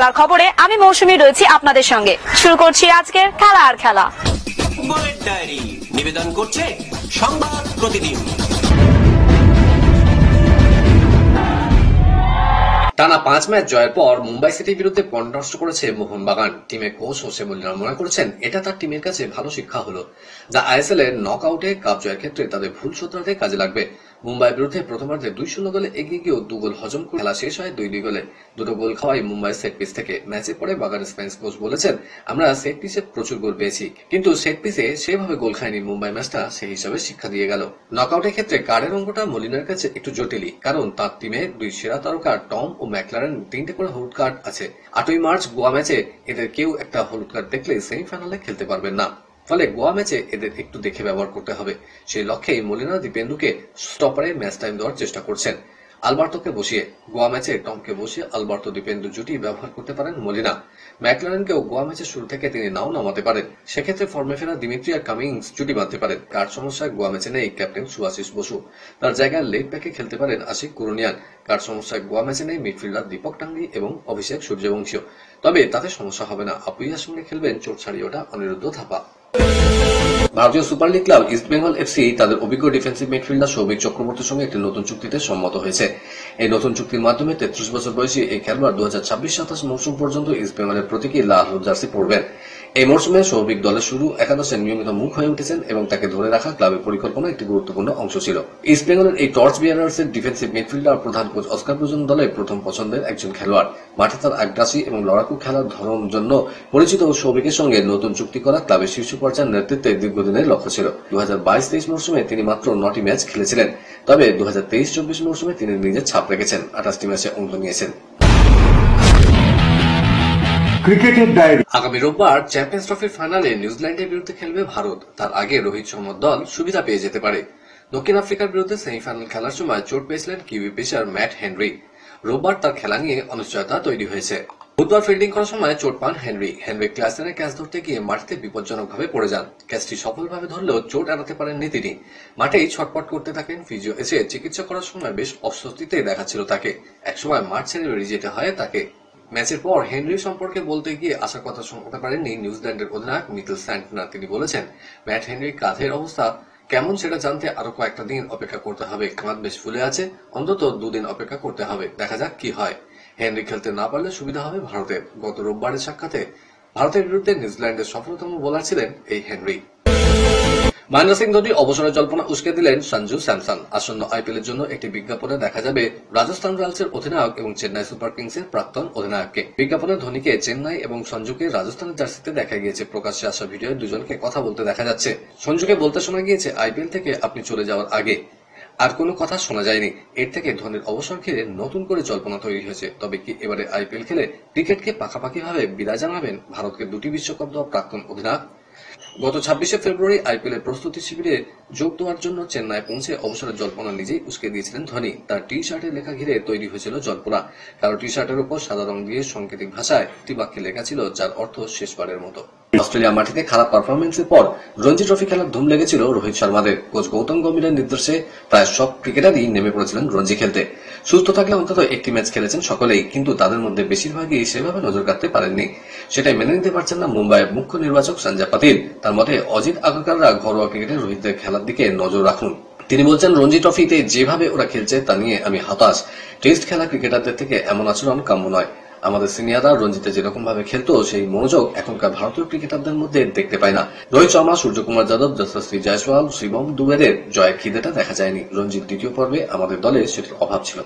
খেলার খবরে আমি মৌসুমী রয়েছি আপনাদের সঙ্গে। শুরু করছি আজকের খেলা আর খেলা। ফুটবলের ডায়েরি নিবেদন করছে সংবাদ প্রতিদিন। টানা 5 ম্যাচ জয়ের পর মুম্বাই সিটির বিরুদ্ধে পয়েন্ট নষ্ট করেছে মোহনবাগান। টিমের কোচ হোসে মলিনা মনে করেছেন এটা তার টিমের কাছে ভালো শিক্ষা হলো, যা আইএসএল এর নকআউটে কাপ জয়ের ক্ষেত্রে তাদের ভুল শুধরাতে কাজে লাগবে। মুম্বাইয়ের বিরুদ্ধে প্রথমার্ধে 2-0 গোলে এগিয়ে গিয়েও 2 গোল হজম করে খেলা শেষ হয় 2-2 গোলে। দুটো গোল খাওয়াই মুম্বাই সেট পিস থেকে। ম্যাচের পরে বাগান স্পেন্স কোচ বলেছেন, আমরা সেট পিসে প্রচুর গোল পেয়েছি, কিন্তু সেট পিসে সেভাবে গোল খায়নি মুম্বাই। ম্যাচটা সেই হিসাবে শিক্ষা দিয়ে গেল। নকআউটের ক্ষেত্রে কার্ডের অঙ্কটা মলিনার কাছে একটু জটিলই, কারণ তার টিমে 2 সেরা তারকা টম ও ম্যাকলারেন 3টে করে হলুদ কার্ড আছে। 8ই মার্চ গোয়া ম্যাচে এদের কেউ একটা হলুদ কার্ড দেখলে সেমিফাইনালে খেলতে পারবেন না। ফলে গোয়া ম্যাচে এদের একটু দেখে ব্যবহার করতে হবে। সেই লক্ষ্যেই মলিনা দীপেন্দুকে স্টপারে ম্যাচ টাইম দেওয়ার চেষ্টা করছেন। আলবার্তোকে বসিয়ে গোয়া ম্যাচে টমকে বসিয়ে আলবার্তো দীপেন্দু জুটি ব্যবহার করতে পারেন মলিনা। ম্যাকলারেনকেও গোয়া ম্যাচের শুরু থেকে তিনি নাও নামাতে পারেন। সেক্ষেত্রে ফর্মে ফেরা দিমিত্রি আর কামিংস জুটি বাঁধতে পারেন। কার্ড সমস্যায় গোয়া ম্যাচে নেই ক্যাপ্টেন সুভাশিস বসু, তার জায়গায় লেগ ব্যাকে খেলতে পারেন আশিক কুরুনিয়ান। কার্ড সমস্যায় গোয়া ম্যাচে নেই মিডফিল্ডার দীপক টাঙ্গি এবং অভিষেক সূর্যবংশীয়, তবে তাতে সমস্যা হবে না। আপুইয়ার সঙ্গে খেলবেন চোট ছাড়িয়ে ওঠা অনিরুদ্ধ থাপা। ভারতীয় super league club east Bengal FC তাদের অভিজ্ঞ ডিফেন্সিভ মিডফিল্ডার সৌভিক চক্রবর্তীর সঙ্গে একটি নতুন চুক্তিতে সম্মত হয়েছে। এই নতুন চুক্তির মাধ্যমে 33 বছর বয়সী এই খেলোয়াড় 2026-27 মৌসুম পর্যন্ত ইস্ট বেঙ্গলের প্রতীকী লাল হলুদ জার্সি পরবেন। এই মৌসুমে সৌভিক দলের শুরু একাদশের নিয়মিত মুখ হয়ে উঠেছেন এবং তাকে ধরে রাখা ক্লাবের পরিকল্পনা একটি গুরুত্বপূর্ণ অংশ ছিল। ইস্ট বেঙ্গলের এই টর্চ বিয়ারার্সের ডিফেন্সিভ মিডফিল্ডার প্রধান কোচ অস্কার ব্রুজন দলের প্রথম পছন্দের একজন খেলোয়াড়। মাঠে তার আগ্রাসী এবং লড়াকু খেলার ধরন জন্য পরিচিত সৌভিকের সঙ্গে নতুন চুক্তি করা ক্লাবের শীর্ষ পর্যায়ের নেতৃত্বে দীর্ঘদিনের লক্ষ্য ছিল। 2022-23 মৌসুমে তিনি মাত্র 9টি ম্যাচ খেলেছিলেন, তবে 2023-24 মৌসুমে তিনি নিজের ছাপ রেখেছেন, 28টি ম্যাচে অংশ নিয়েছেন। ক্রিকেটের ডায়েরি। আগামী রোববার চ্যাম্পিয়ন্স ট্রফির ফাইনালে নিউজিল্যান্ডের বিরুদ্ধে খেলবে ভারত। তার আগে রোহিত শর্মার দল সুবিধা পেয়ে যেতে পারে। দক্ষিণ আফ্রিকার বিরুদ্ধে সেমিফাইনাল খেলার সময় চোট পেয়েছিলেন কিউই পেসার ম্যাট হেনরি। রোববার তার খেলা নিয়ে অনিশ্চয়তা তৈরি হয়েছে। বুধবার ফিল্ডিং করার সময় চোট পান হেনরি। ক্লাসেনের ক্যাচ ধরতে গিয়ে মাটিতে বিপজ্জনকভাবে পড়ে যান। ক্যাচটি সফলভাবে ধরলেও চোট এড়াতে পারেননি তিনি। মাঠেই ছটপট করতে থাকেন। ফিজিও এসে চিকিৎসা করার সময় বেশ অস্বস্তিতে দেখাচ্ছিল তাকে। একসময় মাঠ ছেড়ে বেরিয়ে যেতে হয় তাকে। ম্যাচের পর হেনরি সম্পর্কে বলতে গিয়ে আসার কথা শুনতে পারেননি নিউজিল্যান্ডের অধিনায়ক মিচেল স্যান্টনার। তিনি বলেছেন, ম্যাট হেনরির কাঁধের অবস্থা কেমন সেটা জানতে আরো কয়েকটা দিন অপেক্ষা করতে হবে। কাঁধ বেশ ফুলে আছে, অন্তত 2 দিন অপেক্ষা করতে হবে, দেখা যাক কি হয়। হেনরি খেলতে না পারলে সুবিধা হবে ভারতের। গত রোববারের সাক্ষাতে ভারতের বিরুদ্ধে নিউজিল্যান্ডের সফলতম বোলার ছিলেন এই হেনরি। মহেন্দ্র সিং ধোনি অবসরের জল্পনা উস্কে দিলেন সঞ্জু স্যামসন। আসন্ন আইপিএল এর জন্য একটি বিজ্ঞাপনে দেখা যাবে রাজস্থান রয়্যালসের অধিনায়ক এবং চেন্নাই সুপার কিংসের প্রাক্তন অধিনায়ককে। বিজ্ঞাপনে ধোনিকে চেন্নাই এবং সঞ্জুকে রাজস্থানের জার্সিতে দেখা গিয়েছে। প্রকাশ্যে আসা ভিডিওয় দুজনকে কথা বলতে দেখা যাচ্ছে। সঞ্জুকে বলতে শোনা গিয়েছে, আইপিএল থেকে আপনি চলে যাওয়ার আগে আর কোনো কথা শোনা যায়নি। এর থেকে ধোনির অবসর ঘিরে নতুন করে জল্পনা তৈরি হয়েছে। তবে কি এবারে আইপিএল খেলে ক্রিকেটকে পাকাপাকিভাবে বিদায় জানাবেন ভারতকে 2টি বিশ্বকাপ দেওয়া প্রাক্তন অধিনায়ক? গত 26শে ফেব্রুয়ারি আইপিএল এর প্রস্তুতি শিবিরে যোগ দেওয়ার জন্য চেন্নাই পৌঁছে অবসরের জল্পনা নিজেই উস্কে দিয়েছিলেন ধোনি। তার টি শার্টের লেখা ঘিরে তৈরি হয়েছিল জল্পনা। কারো টি শার্টের উপর সাদা রং দিয়ে সাংকেতিক ভাষায় একটি বাক্যে লেখা ছিল, যার অর্থ শেষবারের মতো। অস্ট্রেলিয়া মাটিতে খারাপ পারফরমেন্সের পর রঞ্জি ট্রফি খেলার ধুম লেগেছিল রোহিত শর্মাদের। কোচ গৌতম গম্ভীরের নির্দেশে প্রায় সব ক্রিকেটারই নেমে পড়েছিলেন রঞ্জি খেলতে। সুস্থ থাকলে অন্তত একটি ম্যাচ খেলেছেন সকলেই, কিন্তু তাদের মধ্যে বেশিরভাগই সেভাবে নজর কাটতে পারেননি। সেটাই মেনে নিতে পারছেন না মুম্বাইয়ের মুখ্য নির্বাচক সঞ্জয় পাতিল। তার মতে অজিত আগারকাররা ঘরোয়া ক্রিকেটে রোহিতদের খেলার দিকে নজর রাখুন। তিনি বলছেন, রঞ্জি ট্রফিতে যেভাবে ওরা খেলছে তা নিয়ে আমি হতাশ। টেস্ট খেলা ক্রিকেটারদের থেকে এমন আচরণ কাম্য নয়। আমাদের সিনিয়ররা রঞ্জিতে যেরকম ভাবে খেলতো সেই মনোযোগ এখনকার ভারতীয় ক্রিকেটারদের মধ্যে দেখতে পায় না। রোহিত শর্মা, সূর্যকুমার যাদব, যশস্বী জয়সওয়াল, শিবম দুবেদের জয়ের খিদেটা দেখা যায়নি। রঞ্জিত দ্বিতীয় পর্বে আমাদের দলে সেটার অভাব ছিল।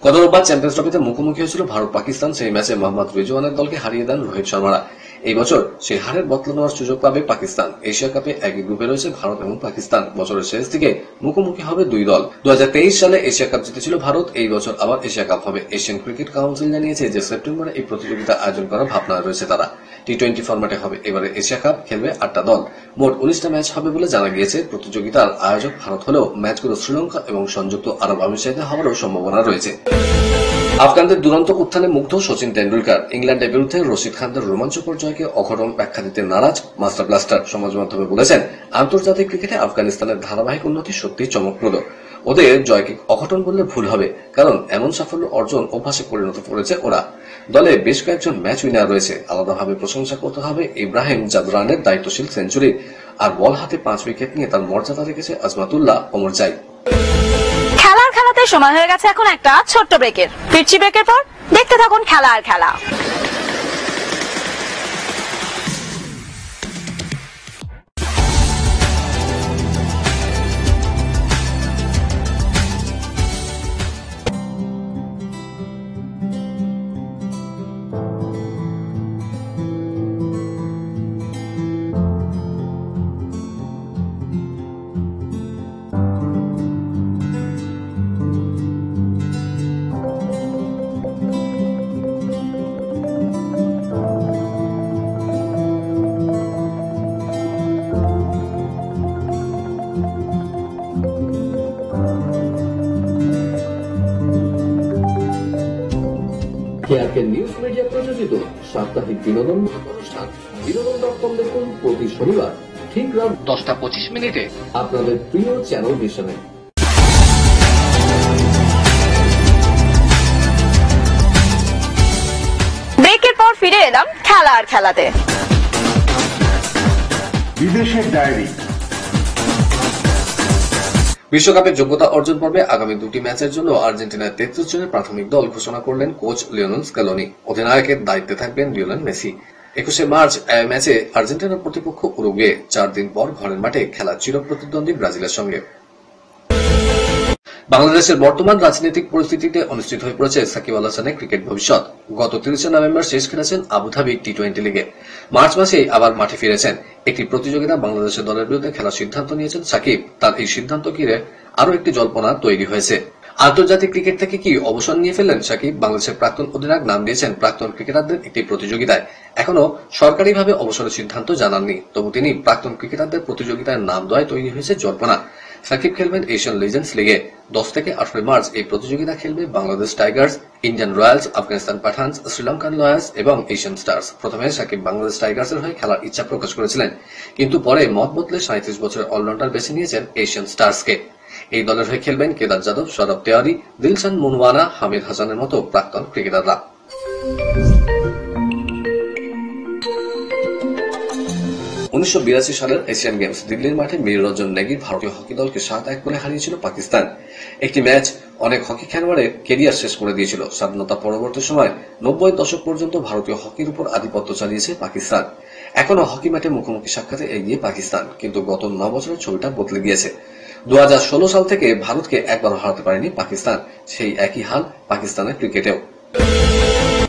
গত রোববার চ্যাম্পিয়ন্স ট্রফিতে মুখোমুখি হয়েছিল ভারত পাকিস্তান। সেই ম্যাচে মোহাম্মদ রিজওয়ানের দলকে হারিয়ে দেন রোহিত শর্মারা। এই বছর সেই হারের বদলা নেওয়ার সুযোগ পাবে পাকিস্তান। এশিয়া কাপে একই গ্রুপে রয়েছে ভারত এবং পাকিস্তান। বছরের শেষ দিকে মুখোমুখি হবে 2 দল। 2023 সালে এশিয়া কাপ জিতেছিল ভারত। এই বছর আবার এশিয়া কাপ হবে। এশিয়ান ক্রিকেট কাউন্সিল জানিয়েছে যে সেপ্টেম্বরে এই প্রতিযোগিতা আয়োজন করার ভাবনা রয়েছে তারা। টি20 ফরম্যাটে হবে এবারে এশিয়া কাপ। খেলবে 8টা দল। মোট 19টা ম্যাচ হবে বলে জানা গিয়েছে। প্রতিযোগিতার আয়োজক ভারত হলেও ম্যাচগুলো শ্রীলঙ্কা এবং সংযুক্ত আরব আমিরাতে হওয়ারও সম্ভাবনা রয়েছে। আফগানদের দুরন্ত উত্থানে মুগ্ধ সচিন তেন্ডুলকর। ইংল্যান্ডের বিরুদ্ধে রশিদ খানদের রোমাঞ্চকর জয়কে অঘটন ব্যাখ্যা দিতে নারাজ মাস্টার ব্লাস্টার। সমাজ মাধ্যমে বলেছেন, আন্তর্জাতিক ক্রিকেটে আফগানিস্তানের ধারাবাহিক উন্নতি সত্যি চমকপ্রদ। ওদের জয়কে অঘটন বললে ভুল হবে, কারণ এমন সাফল্য অর্জন অভ্যাসে পরিণত করেছে ওরা। দলে বেশ কয়েকজন ম্যাচ উইনার রয়েছে। আলাদাভাবে প্রশংসা করতে হবে ইব্রাহিম জাদরানের দায়িত্বশীল সেঞ্চুরি, আর বল হাতে 5 উইকেট নিয়ে তার মর্যাদা রেখেছে আজমাতুল্লাহ ওমরজাই। খেলার খেলাতে সময় হয়ে গেছে এখন একটা ছোট্ট ব্রেকের। ফিরছি ব্রেকের পর, দেখতে থাকুন খেলা আর খেলা। কেআরকে নিউজ মিডিয়া প্রযোজিত সাপ্তাহিক বিনোদন অনুষ্ঠান বিনোদন.com দেখুন প্রতি শনিবার ঠিক রাত 10:25 আপনাদের প্রিয় চ্যানেল ভিশনে। ব্রেকের পর ফিরে এলাম খেলা আর খেলাতে। বিদেশের ডায়েরি। বিশ্বকাপের যোগ্যতা অর্জন পর্বে আগামী 2টি ম্যাচের জন্য আর্জেন্টিনার 33 জনের প্রাথমিক দল ঘোষণা করলেন কোচ লিওনেল স্ক্যালোনি। অধিনায়কের দায়িত্বে থাকবেন লিওনেল মেসি। 21 মার্চ ম্যাচে আর্জেন্টিনার প্রতিপক্ষ উরুগুয়ে, 4 দিন পর ঘরের মাঠে খেলা চিরপ্রতিদ্বন্দ্বী ব্রাজিলের সঙ্গে। বাংলাদেশের বর্তমান রাজনৈতিক পরিস্থিতিতে অনিশ্চিত হয়ে পড়েছে সাকিব আল হাসানের ক্রিকেট ভবিষ্যৎ। গত 30 নভেম্বর শেষ খেলেছেন আবুধাবি টি20 লিগে। মার্চ মাসেই আবার মাঠে ফিরেছেন। একটি প্রতিযোগিতা বাংলাদেশের দলের বিরুদ্ধে খেলার সিদ্ধান্ত নিয়েছেন সাকিব। তার এই সিদ্ধান্ত ঘিরে আরও একটি জল্পনা তৈরি হয়েছে। আন্তর্জাতিক ক্রিকেট থেকে কি অবসর নিয়ে ফেললেন সাকিব? বাংলাদেশের প্রাক্তন অধিনায়ক নাম দিয়েছেন প্রাক্তন ক্রিকেটারদের একটি প্রতিযোগিতায়। এখনো সরকারিভাবে অবসরের সিদ্ধান্ত জানাননি, তবু তিনি প্রাক্তন ক্রিকেটারদের প্রতিযোগিতায় নাম দেওয়ায় তৈরি হয়েছে জল্পনা। সাকিব খেলবেন এশিয়ান লিজেন্ডস লিগে। 10 থেকে 18 মার্চ এই প্রতিযোগিতা খেলবে Bangladesh Tigers, Indian Royals, Afghanistan Pathans, Sri Lankan lawyers এবং এশিয়ান স্টার্স। প্রথমে সাকিব বাংলাদেশ টাইগার্সের হয়ে খেলার ইচ্ছা প্রকাশ করেছিলেন, কিন্তু পরে মত বদলে 37 বছরের অলরাউন্ডার বেছে নিয়েছেন এশিয়ান স্টার্সকে। এই দলের হয়ে খেলবেন কেদার যাদব, সৌরভ তেওয়ারি, দিলশান মুনওয়ানা, হামিদ হাসানের মতো প্রাক্তন ক্রিকেটাররা। 1982 সালের এশিয়ান গেমস দিল্লির মাঠে মীর রঞ্জন নেগির ভারতীয় হকি দলকে 7-1 করে হারিয়েছিল পাকিস্তান। একটি ম্যাচ অনেক হকি খেলোয়াড়ের কেরিয়ার শেষ করে দিয়েছিল। স্বাধীনতা পরবর্তী সময় 90 দশক পর্যন্ত ভারতীয় হকির উপর আধিপত্য চালিয়েছে পাকিস্তান। এখনো হকি ম্যাচে মুখোমুখি সাক্ষাতে এগিয়ে পাকিস্তান, কিন্তু গত 9 বছরের ছবিটা বদলে গিয়েছে। 2016 সাল থেকে ভারতকে একবারও হারাতে পারেনি পাকিস্তান। সেই একই হাল পাকিস্তানের ক্রিকেটেও।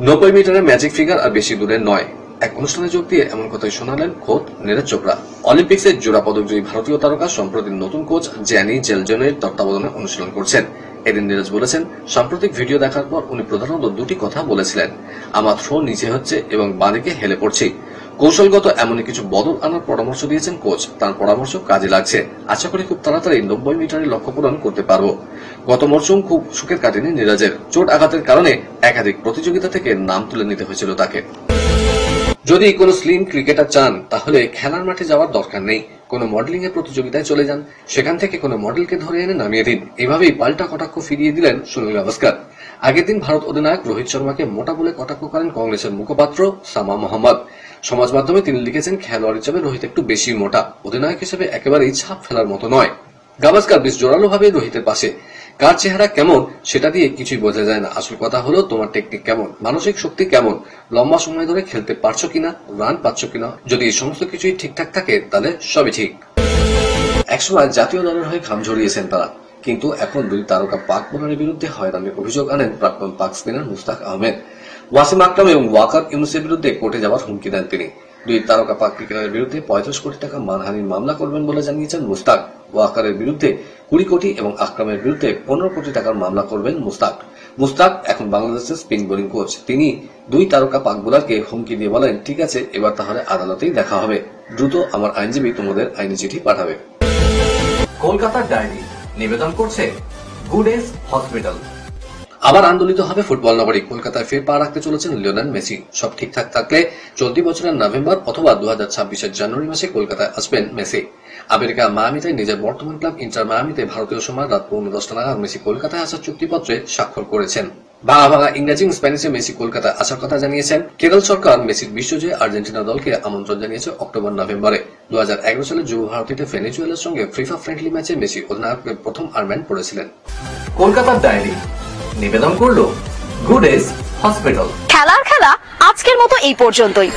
90 মিটারের ম্যাজিক ফিগার আর বেশি দূরে নয়। এক অনুষ্ঠানে যোগ দিয়ে এমন কথাই শোনালেন খোদ নীরজ চোপড়া। অলিম্পিক্সে জোড়া পদকজয়ী ভারতীয় তারকা সম্প্রতি নতুন কোচ জ্যানি জেলজনের তত্ত্বাবধানে অনুশীলন করছেন। এদিন নীরজ বলেছেন, সাম্প্রতিক ভিডিও দেখার পর উনি প্রধানত দুটি কথা বলেছিলেন। আমার থ্রো নিচে হচ্ছে এবং বাঁদিকে হেলে পড়ছি। কৌশলগত এমনই কিছু বদল আনার পরামর্শ দিয়েছেন কোচ। তার পরামর্শ কাজে লাগছে। আশা করি খুব তাড়াতাড়ি 90 মিটারের লক্ষ্য পূরণ করতে পারব। গত মরশুম খুব সুখের কাটেনি নীরজের। চোট আঘাতের কারণে একাধিক প্রতিযোগিতা থেকে নাম তুলে নিতে হয়েছিল তাকে। যদি কোনো স্লিম ক্রিকেটার চান, তাহলে খেলার মাঠে যাওয়ার দরকার নেই। কোনো মডেলিং এর প্রতিযোগিতায় চলে যান, সেখান থেকে কোনো মডেলকে ধরে এনে নামিয়ে দিন। এভাবেই পাল্টা কটাক্ষ ফিরিয়ে দিলেন সুনীল গাভাস্কার। আগের দিন ভারত অধিনায়ক রোহিত শর্মাকে মোটা বলে কটাক্ষ করেন কংগ্রেসের মুখপাত্র সামা মোহাম্মদ। সমাজ মাধ্যমে তিনি লিখেছেন, খেলোয়াড় হিসেবে রোহিত একটু বেশি মোটা, অধিনায়ক হিসেবে একেবারেই ছাপ ফেলার মতো নয়। গাভাস্কার বেশ জোরালোভাবে রোহিতের পাশে। কার চেহারা কেমন সেটা দিয়ে কিছুই বোঝা যায় না, আসল কথা হলো তোমার টেকনিক কেমন, মানসিক শক্তি কেমন, লম্বা সময় ধরে খেলতে পারছো কিনা, রান পাচ্ছ কিনা। যদি এই সমস্ত কিছুই ঠিকঠাক থাকে তাহলে সবই ঠিক। একসময় জাতীয় দলের হয়ে ঘাম ঝরিয়েছেন তারা, কিন্তু এখন দুই তারকা পাক বোলারের বিরুদ্ধে হয়রানির অভিযোগ আনেন প্রাক্তন পাক স্পিনার মুস্তাক আহমেদ। ওয়াসিম আকরাম এবং ওয়াকার ইউনুসের বিরুদ্ধে কোর্টে যাওয়ার হুমকি দেন তিনি। দুই তারকা পাক ক্রিকেটারের বিরুদ্ধে 35 কোটি টাকা মানহানির মামলা করবেন বলে জানিয়েছেন মুস্তাক। ওয়াকারের বিরুদ্ধে 20 কোটি এবং আকরামের বিরুদ্ধে 15 কোটি টাকার মামলা করবেন মুস্তাক। মুস্তাক এখন বাংলাদেশের স্পিন বোলিং কোচ। তিনি দুই তারকা পাক বোলারকে হুমকি দিয়ে বলেন, ঠিক আছে, এবার তাহলে আদালতেই দেখা হবে, দ্রুত আমার আইনজীবী তোমাদের আইনি চিঠি পাঠাবে। কলকাতার ডায়েরি নিবেদন করছে গুড এজ হসপিটাল। আবার আন্দোলিত হবে ফুটবল নগরী। কলকাতায় ফের পা রাখতে চলেছেন লিওনেল মেসি। সব ঠিকঠাক থাকলে চলতি বছরের নভেম্বর অথবা 2026-এর জানুয়ারি মাসে কলকাতায় আসবেন মেসি। আমেরিকা মায়ামিতে নিজের বর্তমান ক্লাব ইন্টার মায়ামিতে ভারতীয় সময় রাত 10:15 নাগাদ মেসি কলকাতায় আসার চুক্তিপত্রে স্বাক্ষর করেছেন। ভাঙা ভাঙা ইংরেজি স্প্যানিশে মেসি কলকাতায় আসার কথা জানিয়েছেন। কেরল সরকার মেসির বিশ্বজয়ে আর্জেন্টিনা দলকে আমন্ত্রণ জানিয়েছে অক্টোবর নভেম্বরে। 2011 সালে যুব ভারতীতে ভেনেজুয়েলার সঙ্গে ফিফা ফ্রেন্ডলি ম্যাচে মেসি অধিনায়কের প্রথম আর্মব্যান্ড পরেছিলেন। কলকাতার ডায়েরি নিবেদন করলো গুড এজ হসপিটাল। খেলার খেলা আজকের মতো এই পর্যন্তই।